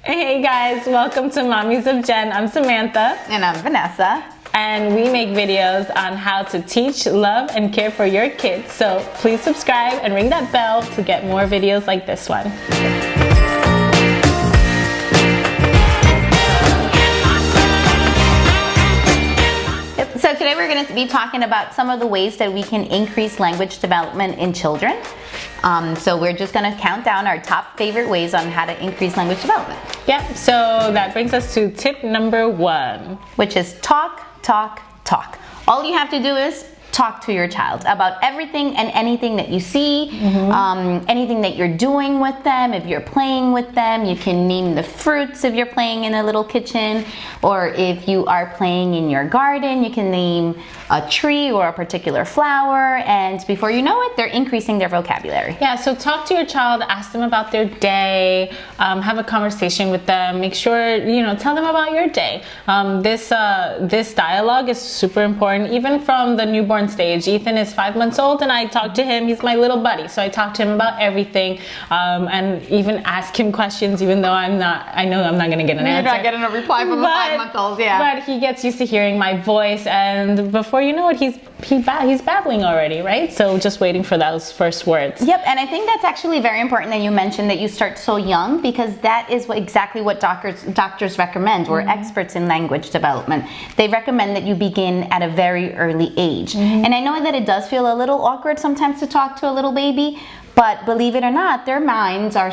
Hey guys, welcome to Mommies of Jen. I'm Samantha. And I'm Vanessa. And we make videos on how to teach, love, and care for your kids. So please subscribe and ring that bell to get more videos like this one. So today we're going to be talking about some of the ways that we can increase language development in children. So we're just going to count down our top favorite ways on how to increase language development. Yeah, so that brings us to tip number 1. Which is talk, talk, talk. All you have to do is talk to your child about everything and anything that you see, anything that you're doing with them. If you're playing with them, you can name the fruits if you're playing in a little kitchen, or if you are playing in your garden, you can name a tree or a particular flower, and before you know it, they're increasing their vocabulary. Yeah, so talk to your child, ask them about their day, have a conversation with them, make sure, tell them about your day. This dialogue is super important, even from the newborn stage. Ethan is 5 months old and I talk to him, he's my little buddy, so I talk to him about everything, and even ask him questions, even though I know I'm not gonna get an answer. You're not getting a reply from a 5-month-old, yeah. But he gets used to hearing my voice, and before you know it, he's babbling already, right? So just waiting for those first words. Yep, and I think that's actually very important that you mentioned that you start so young, because that is exactly what doctors recommend. We're experts in language development. They recommend that you begin at a very early age. And I know that it does feel a little awkward sometimes to talk to a little baby, but believe it or not, their minds are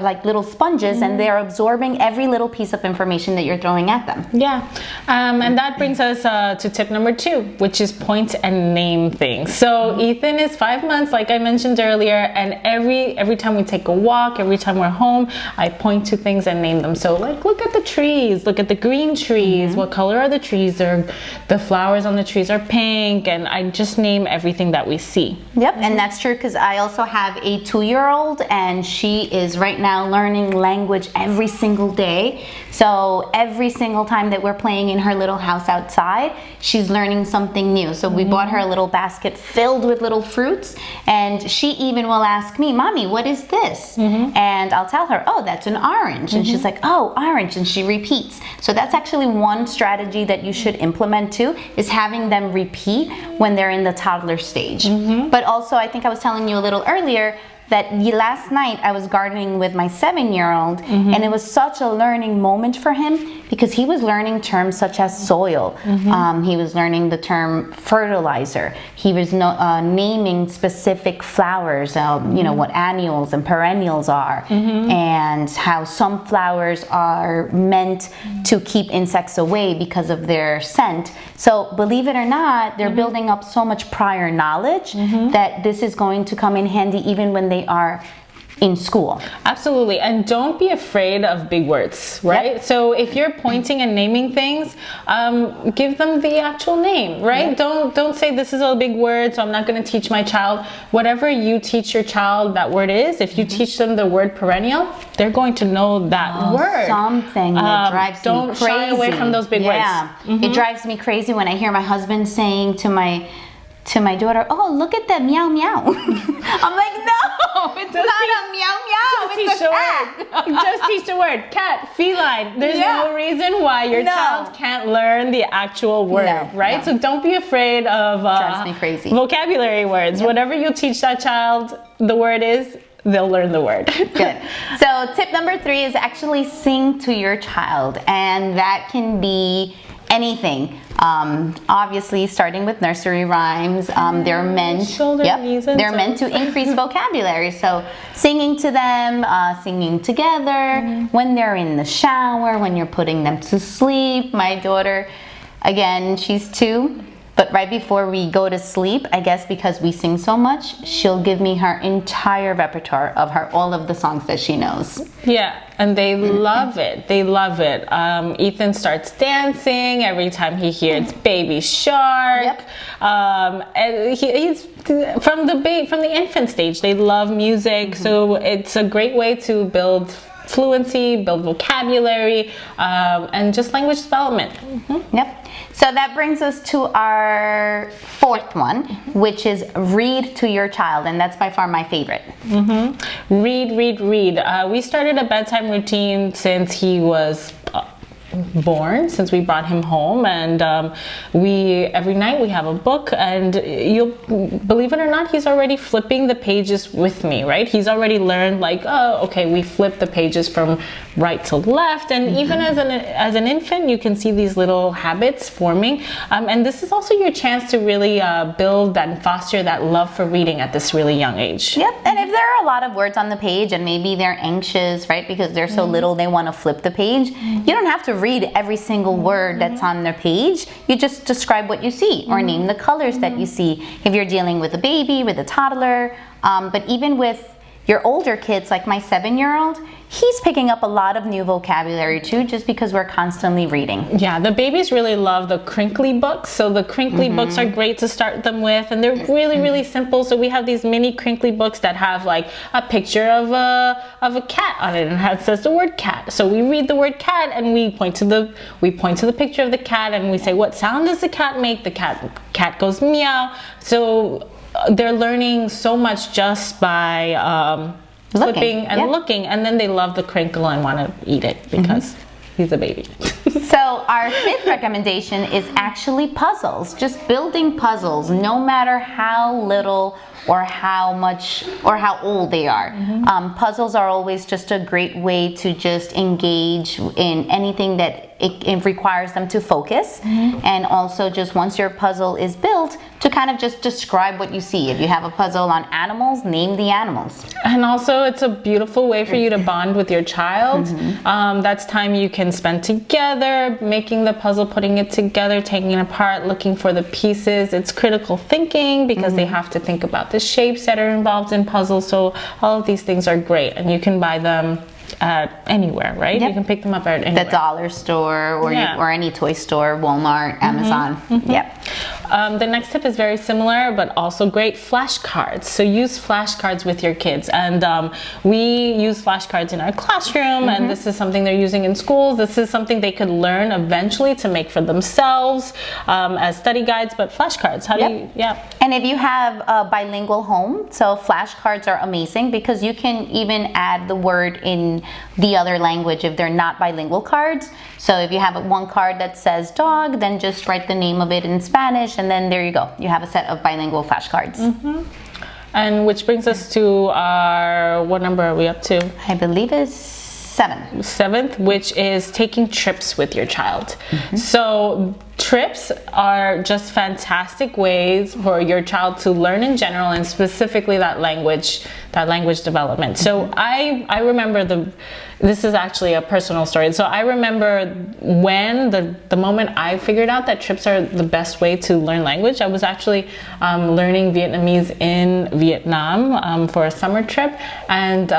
like little sponges, and they're absorbing every little piece of information that you're throwing at them. Yeah, and that brings us to tip number 2, which is point and name things. So Ethan is 5 months, like I mentioned earlier, and every time we take a walk, every time we're home, I point to things and name them. So like, look at the trees, look at the green trees, what color are the trees? The flowers on the trees are pink, and I just name everything that we see. Yep, and that's true, because I also have a 2-year-old, and she is right now learning language every single day. So every single time that we're playing in her little house outside, she's learning something new. So we bought her a little basket filled with little fruits, and she even will ask me, "Mommy, what is this?" And I'll tell her, "Oh, that's an orange." And she's like, "Oh, orange," and she repeats. So that's actually one strategy that you should implement too, is having them repeat when they're in the toddler stage. But also, I think I was telling you a little earlier that last night I was gardening with my 7-year-old, and it was such a learning moment for him, because he was learning terms such as soil. He was learning the term fertilizer. He was naming specific flowers, what annuals and perennials are, and how some flowers are meant to keep insects away because of their scent. So believe it or not, they're building up so much prior knowledge that this is going to come in handy even when they are in school. Absolutely, and don't be afraid of big words, right? Yep. So if you're pointing and naming things, give them the actual name, right? Yep. Don't say this is a big word, so I'm not going to teach my child. Whatever you teach your child that word is, if you teach them the word perennial, they're going to know that word. Something that drives me crazy. Don't shy away from those big words. It drives me crazy when I hear my husband saying to my daughter, "Oh, look at that meow meow." I'm like, no, it's not a meow meow, it's a cat. Just teach the word. Cat, feline. There's no reason why your child can't learn the actual word, right? So don't be afraid of drives me crazy. Vocabulary words. Whatever you teach that child the word is, they'll learn the word. Good. So tip number 3 is actually sing to your child, and that can be anything. Obviously, starting with nursery rhymes, they're meant to increase vocabulary. So singing to them, singing together, when they're in the shower, when you're putting them to sleep. My daughter, again, she's 2. But right before we go to sleep, I guess because we sing so much, she'll give me her entire repertoire of all of the songs that she knows. Yeah, and they love it. They love it. Ethan starts dancing every time he hears Baby Shark. And he's from the infant stage. They love music, so it's a great way to build fluency, build vocabulary, and just language development. Yep. So that brings us to our fourth one, which is read to your child, and that's by far my favorite. Read, read, read. We started a bedtime routine since he was born, since we brought him home, and every night we have a book, and you'll believe it or not, he's already flipping the pages with me, right? He's already learned, like, oh, okay, we flip the pages from right to left, and even as an infant, you can see these little habits forming, and this is also your chance to really build and foster that love for reading at this really young age. Yep. And if there are a lot of words on the page and maybe they're anxious, right, because they're so little, they want to flip the page, you don't have to read every single word that's on their page. You just describe what you see or name the colors that you see if you're dealing with a baby, with a toddler, but even with your older kids, like my 7-year-old, he's picking up a lot of new vocabulary too, just because we're constantly reading. Yeah, the babies really love the crinkly books. So the crinkly books are great to start them with, and they're really, really simple. So we have these mini crinkly books that have like a picture of a cat on it, and it says the word cat. So we read the word cat, and we point to the picture of the cat, and we say, what sound does the cat make? The cat goes meow. So they're learning so much just by flipping and looking, and then they love the crinkle and want to eat it because he's a baby. So our fifth recommendation is actually puzzles. Just building puzzles, no matter how little or how much or how old they are. Puzzles are always just a great way to just engage in anything that it requires them to focus, and also just once your puzzle is built, to kind of just describe what you see. If you have a puzzle on animals, name the animals. And also it's a beautiful way for you to bond with your child. That's time you can spend together, making the puzzle, putting it together, taking it apart, looking for the pieces. It's critical thinking because they have to think about the shapes that are involved in puzzles. So all of these things are great, and you can buy them at anywhere, right? You can pick them up at anywhere. The dollar store or any toy store, Walmart, Amazon. Yep. The next tip is very similar, but also great: flashcards. So use flashcards with your kids, and we use flashcards in our classroom, and this is something they're using in schools. This is something they could learn eventually to make for themselves as study guides, but flashcards, how do you, And if you have a bilingual home, so flashcards are amazing because you can even add the word in the other language if they're not bilingual cards. So if you have one card that says dog, then just write the name of it in Spanish, and then there you go. You have a set of bilingual flashcards. And which brings us to our, what number are we up to? I believe it's 7. Seventh, which is taking trips with your child. So trips are just fantastic ways for your child to learn in general, and specifically that language development. So I remember this is actually a personal story. So I remember when the moment I figured out that trips are the best way to learn language. I was actually learning Vietnamese in Vietnam for a summer trip, and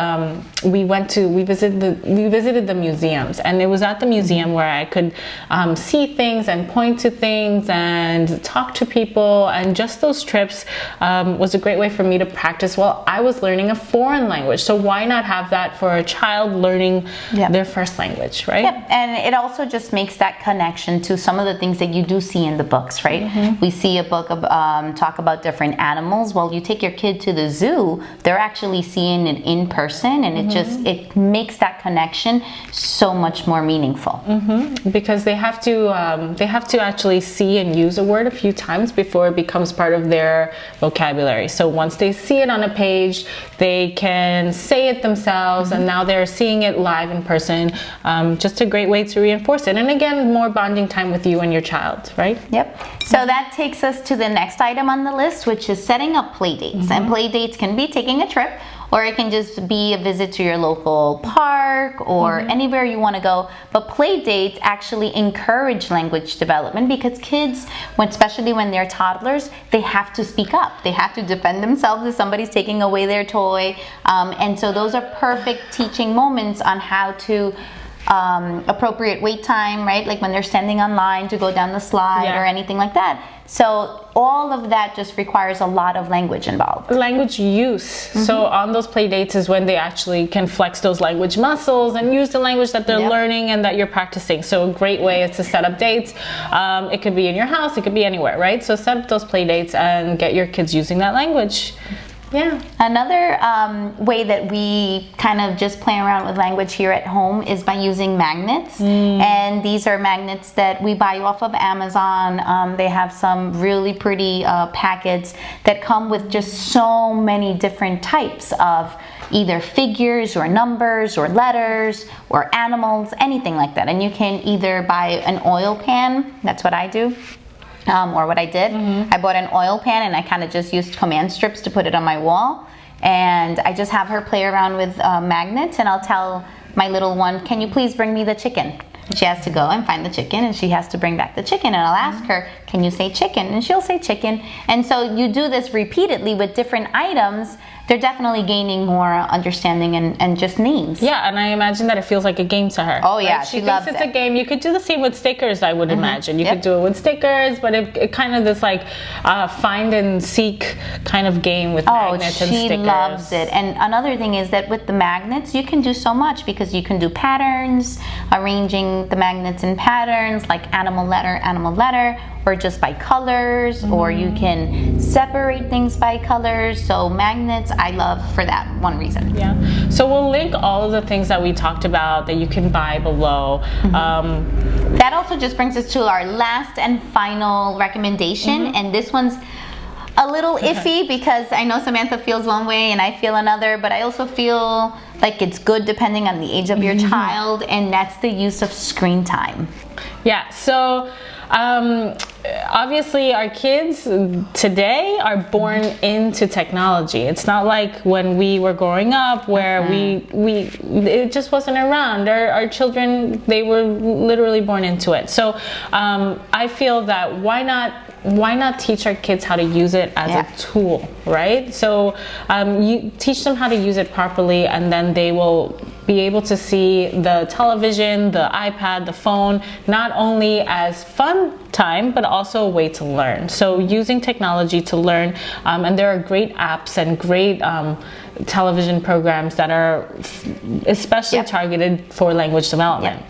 we visited the museums, and it was at the museum where I could see things and point to things and talk to people, and just those trips was a great way for me to practice while I was learning a foreign language. So why not have that for a child learning their first language, right? Yep, and it also just makes that connection to some of the things that you do see in the books, right? We see a book talk about different animals. Well, you take your kid to the zoo, they're actually seeing it in person, and it makes that connection so much more meaningful. Because they have to actually see and use a word a few times before it becomes part of their vocabulary. So once they see it on a page, they can say it themselves, and now they're seeing it live in person. Just a great way to reinforce it, and again, more bonding time with you and your child, right? Yep. So that takes us to the next item on the list, which is setting up play dates. And play dates can be taking a trip, or it can just be a visit to your local park or anywhere you want to go. But play dates actually encourage language development because kids, especially when they're toddlers, they have to speak up. They have to defend themselves if somebody's taking away their toy. And so those are perfect teaching moments on how to appropriate wait time, right? Like when they're standing on line to go down the slide or anything like that. So all of that just requires a lot of language involved. Language use. So on those play dates is when they actually can flex those language muscles and use the language that they're learning and that you're practicing. So a great way is to set up dates. It could be in your house, it could be anywhere, right? So set up those play dates and get your kids using that language. Yeah. Another way that we kind of just play around with language here at home is by using magnets. And these are magnets that we buy off of Amazon. They have some really pretty packets that come with just so many different types of either figures or numbers or letters or animals, anything like that. And you can either buy an oil pan, that's what I do. Or what I did, I bought an oil pan and I kind of just used command strips to put it on my wall. And I just have her play around with magnets, and I'll tell my little one, can you please bring me the chicken? She has to go and find the chicken, and she has to bring back the chicken, and I'll ask her, can you say chicken? And she'll say chicken. And so you do this repeatedly with different items. They're definitely gaining more understanding and just names. Yeah, and I imagine that it feels like a game to her. Oh yeah, right? she loves it's a game. You could do the same with stickers, I would imagine. You could do it with stickers, but it kind of this like find and seek kind of game with magnets and stickers. She loves it. And another thing is that with the magnets, you can do so much because you can do patterns, arranging the magnets in patterns like animal letter, or just by colors, or you can separate things by colors. So magnets, I love for that one reason. Yeah. So we'll link all of the things that we talked about that you can buy below. That also just brings us to our last and final recommendation, and this one's a little iffy because I know Samantha feels one way and I feel another, but I also feel like it's good depending on the age of your child, and that's the use of screen time. Yeah, so obviously our kids today are born into technology. It's not like when we were growing up where it just wasn't around. Our children, they were literally born into it. So I feel that why not teach our kids how to use it as a tool, right? So you teach them how to use it properly, and then they will be able to see the television, the iPad, the phone, not only as fun time, but also a way to learn. So using technology to learn, and there are great apps and great television programs that are especially targeted for language development.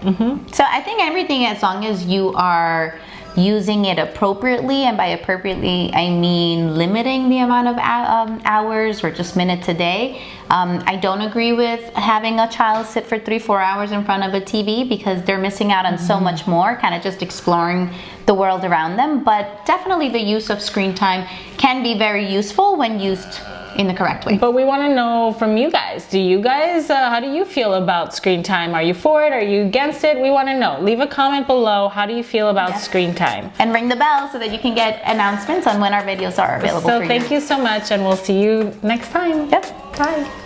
So I think everything, as long as you are using it appropriately, and by appropriately I mean limiting the amount of hours or just minutes a day. I don't agree with having a child sit for 3-4 hours in front of a TV because they're missing out on so much more, kind of just exploring the world around them. But definitely the use of screen time can be very useful when used in the correct way. But we want to know from you guys. Do you guys, how do you feel about screen time? Are you for it? Are you against it? We want to know. Leave a comment below. How do you feel about screen time? And ring the bell so that you can get announcements on when our videos are available for you. So thank you so much, and we'll see you next time. Yep. Bye.